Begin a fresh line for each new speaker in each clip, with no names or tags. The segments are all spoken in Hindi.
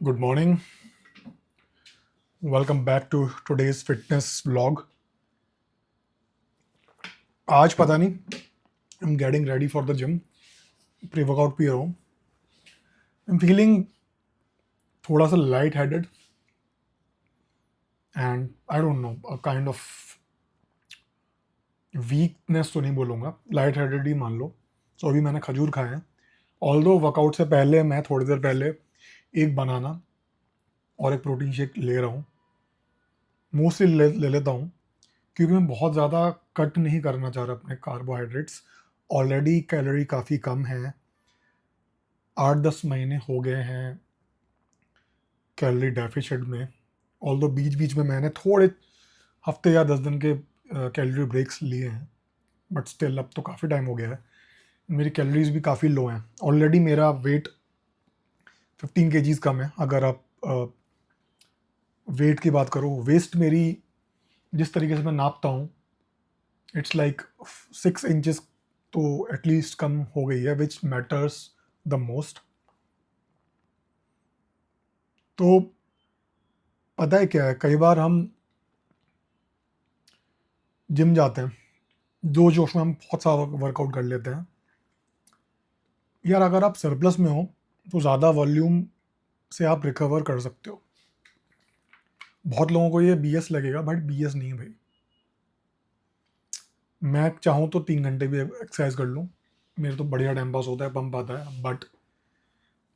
Good morning. Welcome back to today's fitness vlog. आज पता नहीं I'm getting ready for the gym. Pre-workout P रहा हूँ. I'm feeling थोड़ा सा light headed and I don't know a kind of weakness तो नहीं बोलूँगा, light headed ही मान लो. So अभी मैंने खजूर खाए हैं. Although वर्कआउट से पहले मैं थोड़ी देर पहले एक बनाना और एक प्रोटीन शेक ले रहा हूँ. मोस्टली ले लेता हूँ क्योंकि मैं बहुत ज़्यादा कट नहीं करना चाह रहा अपने कार्बोहाइड्रेट्स. ऑलरेडी कैलोरी काफ़ी कम है. 8-10 महीने हो गए हैं कैलोरी डेफिसिट में. ऑल्दो बीच बीच में मैंने थोड़े हफ्ते या 10 दिन के कैलोरी ब्रेक्स लिए हैं, बट स्टिल अब तो काफ़ी टाइम हो गया है. मेरी कैलोरीज भी काफ़ी लो हैं. ऑलरेडी मेरा वेट 15 kgs कम है. अगर आप वेट की बात करो, वेस्ट मेरी जिस तरीके से मैं नापता हूँ इट्स लाइक 6 इंचेस तो एटलीस्ट कम हो गई है, विच मैटर्स द मोस्ट. तो पता है क्या है, कई बार हम जिम जाते हैं, जो जोश में हम बहुत सारा वर्कआउट कर लेते हैं. यार अगर आप सरप्लस में हो तो ज़्यादा वॉल्यूम से आप रिकवर कर सकते हो. बहुत लोगों को ये BS लगेगा, बट BS नहीं है भाई. मैं चाहूँ तो 3 घंटे भी एक्सरसाइज कर लूँ, मेरे तो बढ़िया टाइम पास होता है, पंप आता है. बट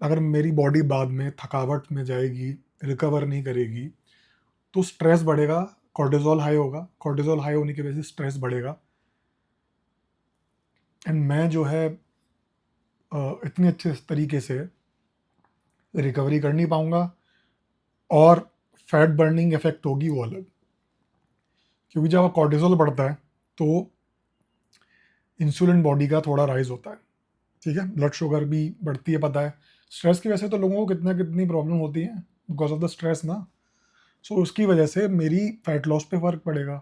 अगर मेरी बॉडी बाद में थकावट में जाएगी, रिकवर नहीं करेगी, तो स्ट्रेस बढ़ेगा, कॉर्टिजोल हाई होगा. कॉर्टिजोल हाई होने की वजह से स्ट्रेस बढ़ेगा एंड मैं जो है इतने अच्छे तरीके से रिकवरी कर नहीं पाऊँगा. और फैट बर्निंग इफेक्ट होगी वो अलग, क्योंकि जब कॉर्टिजोल बढ़ता है तो इंसुलिन बॉडी का थोड़ा राइज होता है. ठीक है, ब्लड शुगर भी बढ़ती है, पता है. स्ट्रेस की वजह से तो लोगों को कितनी प्रॉब्लम होती है बिकॉज ऑफ द स्ट्रेस ना. सो उसकी वजह से मेरी फैट लॉस पे फ़र्क पड़ेगा.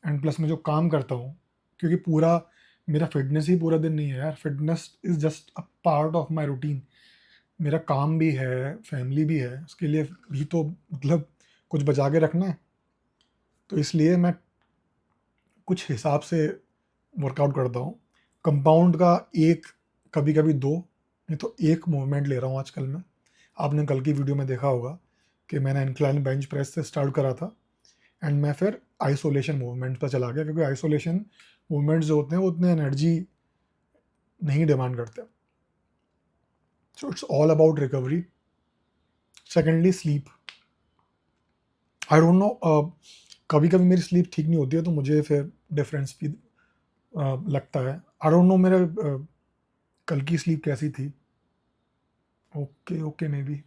एंड प्लस मैं जो काम करता हूँ, क्योंकि पूरा मेरा फिटनेस ही पूरा दिन नहीं है यार. Fitness is just a part of my routine. मेरा काम भी है, फैमिली भी है, उसके लिए भी तो मतलब कुछ बचा के रखना है. तो इसलिए मैं कुछ हिसाब से वर्कआउट करता हूँ. कंपाउंड का एक, कभी कभी दो, नहीं तो एक मूवमेंट ले रहा हूँ आजकल मैं. आपने कल की वीडियो में देखा होगा कि मैंने इंक्लाइन बेंच प्रेस से स्टार्ट करा था एंड मैं फिर आइसोलेशन मूवमेंट पर चला गया, क्योंकि आइसोलेशन मूवमेंट्स जो होते हैं वो उतने एनर्जी नहीं डिमांड करते. So it's all about recovery. Secondly sleep. I don't know, कभी कभी मेरी स्लीप ठीक नहीं होती है तो मुझे फिर डिफरेंस भी लगता है. आई डोंट नो मेरा कल की स्लीप कैसी थी. Okay may be.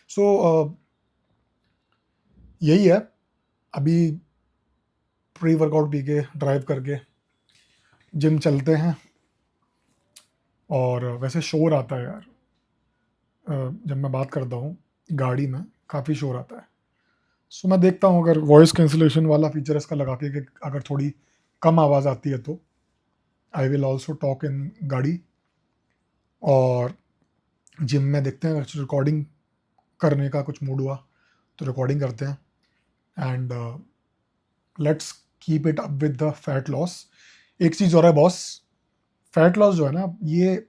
सो यही है. अभी प्री वर्कआउट पी के ड्राइव करके जिम चलते हैं. और वैसे शोर आता है यार, जब मैं बात करता हूँ गाड़ी में काफ़ी शोर आता है. सो मैं देखता हूँ अगर वॉइस कैंसिलेशन वाला फीचर इसका लगा के कि अगर थोड़ी कम आवाज़ आती है तो I will also talk in गाड़ी. और जिम में देखते हैं रिकॉर्डिंग करने का कुछ मूड हुआ तो रिकॉर्डिंग करते हैं. And let's keep it up with the fat loss. एक चीज़ और है बॉस, फैट लॉस जो है ना, ये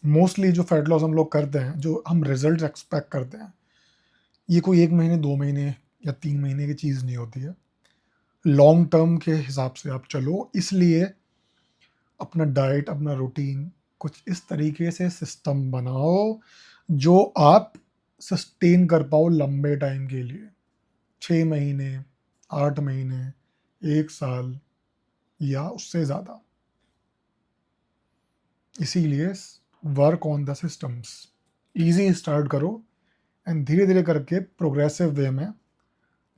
मोस्टली जो फैट लॉस हम लोग करते हैं, जो हम रिजल्ट एक्सपेक्ट करते हैं, ये कोई 1 महीने 2 महीने या 3 महीने की चीज़ नहीं होती है. लॉन्ग टर्म के हिसाब से आप चलो. इसलिए अपना डाइट, अपना रूटीन कुछ इस तरीके से सिस्टम बनाओ जो आप सस्टेन कर पाओ लंबे टाइम के लिए. 6 महीने, 8 महीने, 1 साल या उससे ज़्यादा. इसीलिए work on the systems. Easy start करो एंड धीरे धीरे करके प्रोग्रेसिव वे में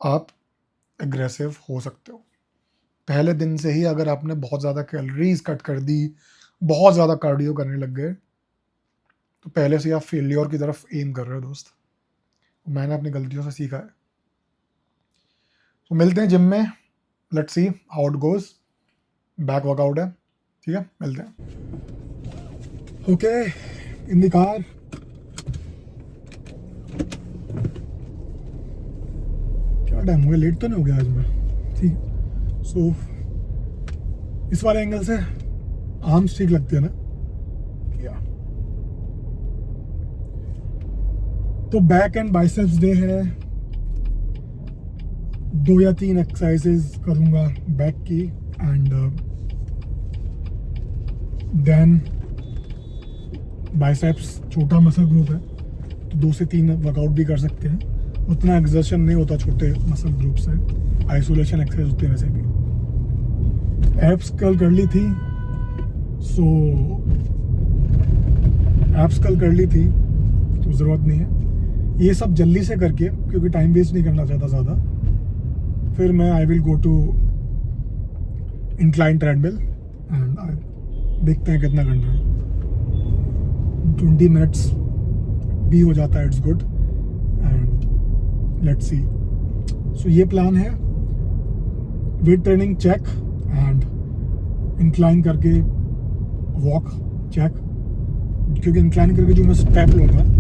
आप एग्रेसिव हो सकते हो. पहले दिन से ही अगर आपने बहुत ज़्यादा कैलोरीज कट कर दी, बहुत ज़्यादा कार्डियो करने लग गए, तो पहले से ही आप फेलियर की तरफ एम कर रहे हो दोस्त. मैंने अपनी गलतियों से सीखा है. तो मिलते हैं जिम में. Let's see how it goes. Back workout है. ठीक है, मिलते हैं. Okay, in the car. Time हो गया, लेट तो नहीं हो गया आज मैं? ठीक। सो इस वाले एंगल से आर्म्स ठीक लगती है ना? या तो बैक एंड बाइसेप्स डे है, 2 या 3 एक्सरसाइजेस करूँगा बैक की, एंड देन बाइसेप्स छोटा मसल ग्रुप है तो 2 से 3 वर्कआउट भी कर सकते हैं, उतना एक्सर्शन नहीं होता छोटे मसल ग्रुप से, आइसोलेशन एक्सरसाइज होती है वैसे भी। एब्स कल कर ली थी, सो एब्स कल कर ली थी तो ज़रूरत नहीं है ये सब जल्दी से करके, क्योंकि टाइम वेस्ट नहीं करना चाहता ज़्यादा। फिर मैं I will go to incline treadmill and देखते हैं कितना करना है। 20 मिनट्स भी हो जाता है, it's good, and let's see. So ये प्लान है, weight training check, and incline करके वॉक चेक, क्योंकि इंक्लाइन करके जो मैं स्टेप लूँगा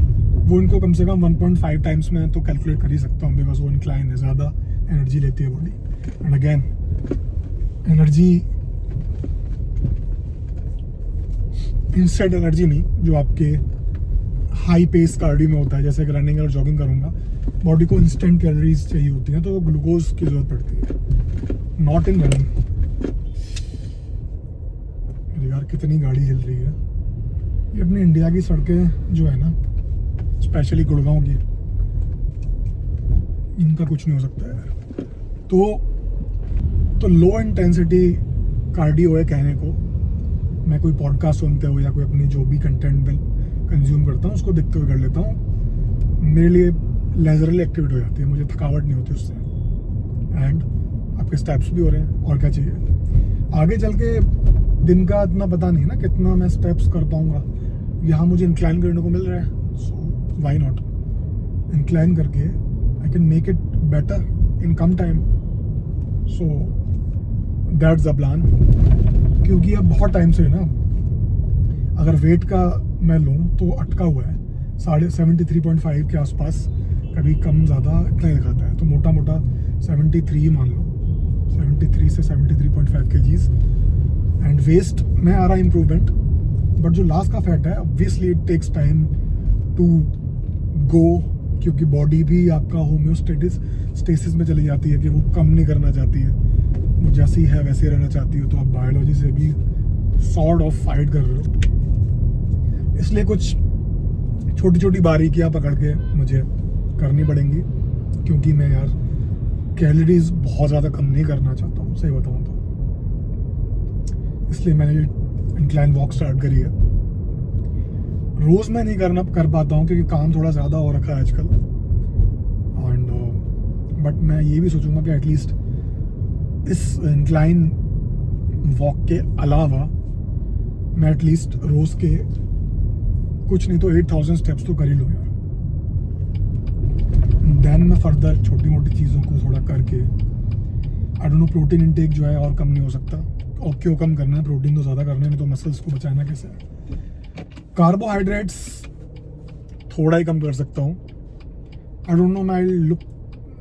वो इनको कम से कम 1.5 टाइम्स में तो कैलकुलेट कर ही सकता हूँ, बिकॉज वो इंक्लाइन है, ज़्यादा एनर्जी लेती है body. And again energy instant energy नहीं, जो आपके हाई पेस कार्डियो में होता है, जैसे कि रनिंग और जॉगिंग करूँगा, बॉडी को इंस्टेंट कैलोरीज चाहिए होती हैं, तो वो ग्लूकोज की ज़रूरत पड़ती है, नॉट इन रनिंग। यार कितनी गाड़ी चल रही है, ये अपनी इंडिया की सड़कें जो है ना, स्पेशली गुड़गांव की, इनका कुछ नहीं हो सकता यार। तो लो इंटेंसिटी कार्डियो है कहने को, मैं कोई पॉडकास्ट सुनते हुए या कोई अपनी जो भी कंटेंट में कंज्यूम करता हूँ उसको देखते हुए कर लेता हूँ, मेरे लिए लेजरली एक्टिविटी हो जाती है, मुझे थकावट नहीं होती उससे, एंड आपके स्टेप्स भी हो रहे हैं, और क्या चाहिए। आगे चल के दिन का इतना पता नहीं ना कितना मैं स्टेप्स कर पाऊँगा, यहाँ मुझे इंक्लाइन करने को मिल रहा है, सो व्हाई नॉट इंक्लाइन करके I can make it better in come time. So that's the plan, क्योंकि अब बहुत टाइम से ना, अगर वेट का मैं लूँ तो अटका हुआ है 73.5 के आसपास, कभी कम ज़्यादा इतना ही दिखाता है, तो मोटा मोटा 73 मान लो, 73 से 73.5 kgs, एंड वेस्ट में आ रहा इम्प्रूवमेंट, बट जो लास्ट का फैट है obviously it takes time to go, क्योंकि बॉडी भी आपका होम्योस्टेसिस में चली जाती है कि वो कम नहीं करना चाहती है, वो जैसी है वैसे रहना चाहती हो, तो आप बायोलॉजी से भी सॉर्ट ऑफ फाइट कर रहे हो, इसलिए कुछ छोटी छोटी बारीकियाँ पकड़ के मुझे करनी पड़ेंगी, क्योंकि मैं यार कैलोरीज बहुत ज़्यादा कम नहीं करना चाहता हूँ, सही बताऊँ तो, इसलिए मैंने इंक्लाइन वॉक स्टार्ट करी है। रोज़ मैं नहीं कर पाता हूँ, क्योंकि काम थोड़ा ज़्यादा हो रखा है आजकल, एंड बट मैं ये भी सोचूंगा कि एटलीस्ट इस इंक्लाइन वॉक के अलावा मैं एटलीस्ट रोज़ के कुछ नहीं तो 8000 स्टेप्स तो कर ही लूँ यार। देन मैं फर्दर छोटी मोटी चीज़ों को थोड़ा करके, I don't know, protein intake जो है और कम नहीं हो सकता, और क्यों कम करना है, प्रोटीन तो ज़्यादा करना है, नहीं तो मसल्स को बचाना कैसे है। कार्बोहाइड्रेट्स थोड़ा ही कम कर सकता हूँ, आई डोंट नो, मैं लुक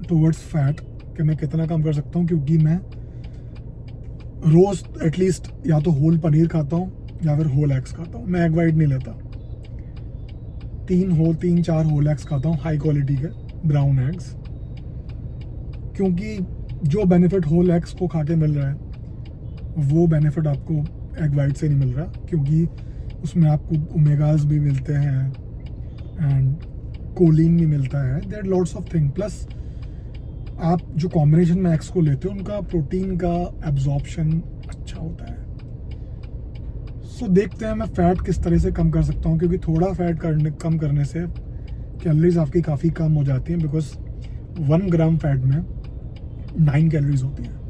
टूवर्ड्स फैट कि मैं कितना कम कर सकता हूँ, क्योंकि मैं रोज़ एटलीस्ट या तो होल पनीर खाता हूँ या फिर होल एग्स खाता हूँ, मैं एग वाइट नहीं लेता, 3-4 होल एग्स खाता हूँ, हाई क्वालिटी के ब्राउन एग्स, क्योंकि जो बेनिफिट होल एग्स को खा के मिल रहा है वो बेनिफिट आपको एग वाइट से नहीं मिल रहा, क्योंकि उसमें आपको ओमेगाज भी मिलते हैं एंड कोलिन भी मिलता है, there lots of thing, plus आप जो कॉम्बिनेशन में एग्स को लेते हो उनका प्रोटीन का एब्जॉर्प्शन अच्छा होता है। सो देखते हैं मैं फैट किस तरह से कम कर सकता हूँ, क्योंकि थोड़ा फैट कम करने से कैलोरीज आपकी काफ़ी कम हो जाती हैं, बिकॉज 1 ग्राम फैट में 9 कैलोरीज होती हैं।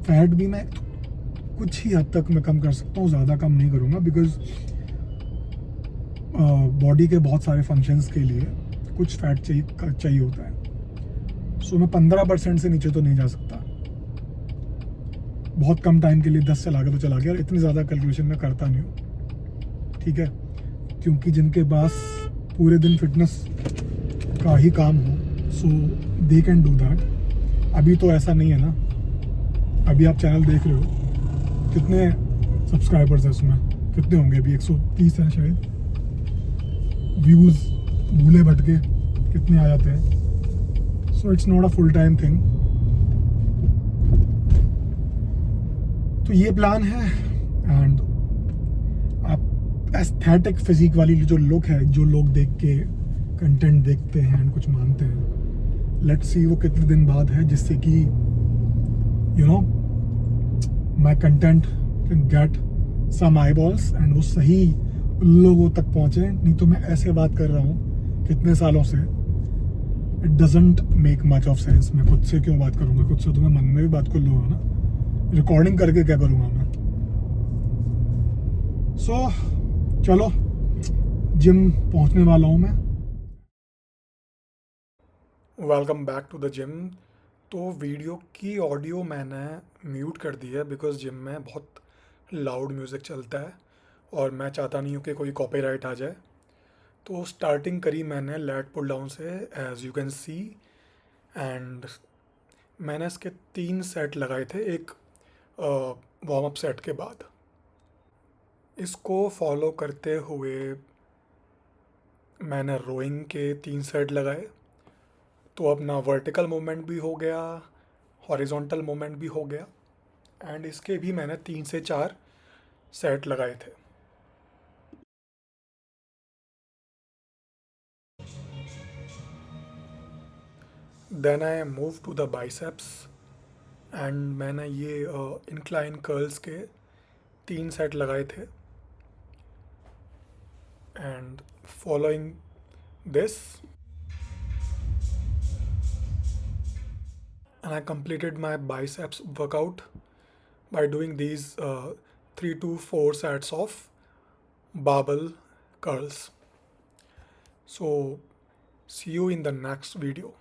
फैट भी मैं कुछ ही हद तक मैं कम कर सकता हूँ, ज़्यादा कम नहीं करूँगा, बिकॉज बॉडी के बहुत सारे फंक्शंस के लिए कुछ फैट चाहिए होता है। सो मैं 15% से नीचे तो नहीं जा सकता, बहुत कम टाइम के लिए 10 चला गया तो चला गया, इतनी ज़्यादा कैलकुलेशन मैं करता नहीं हूँ, ठीक है, क्योंकि जिनके पास पूरे दिन फिटनेस का ही काम हो सो दे कैन डू दैट. अभी तो ऐसा नहीं है ना. अभी आप चैनल देख रहे हो, कितने सब्सक्राइबर्स हैं उसमें? कितने होंगे अभी? 130 हैं शायद. व्यूज़ भूले भटके कितने आ जाते हैं. So it's not a full time thing. तो ये प्लान है. एंड आप एस्थेटिक फिजिक वाली जो लुक है, जो लोग देख के कंटेंट देखते हैं एंड कुछ मानते हैं, लेट्स सी वो कितने दिन बाद है, जिससे कि you know my content can get some eyeballs and वो सही लोगों तक पहुँचे. नहीं तो मैं ऐसे बात कर रहा हूँ कितने सालों से. It doesn't make much of sense. मैं खुद से क्यों बात करूँगा? खुद से तो मैं मन में भी बात कर लूँगा ना. रिकॉर्डिंग करके क्या करूँगा मैं? सो चलो, जिम पहुँचने वाला हूँ मैं. Welcome back to the gym. तो वीडियो की ऑडियो मैंने म्यूट कर दी है बिकॉज जिम में बहुत लाउड म्यूज़िक चलता है और मैं चाहता नहीं हूँ कि कोई कॉपीराइट आ जाए. तो स्टार्टिंग करी मैंने लेट पुल डाउन से, as you can see. And मैंने इसके 3 सेट लगाए थे एक वार्म अप सेट के बाद. इसको फॉलो करते हुए मैंने रोइंग के 3 सेट लगाए. तो अपना वर्टिकल मूवमेंट भी हो गया, हॉरिजॉन्टल मूवमेंट भी हो गया. एंड इसके भी मैंने 3 से 4 सेट लगाए थे. Then I move to the biceps. And मैंने ये इंक्लाइन कर्ल्स के 3 सेट लगाए थे. And following this, and I completed my biceps workout by doing these 3 to 4 sets of barbell curls. So, see you in the next video.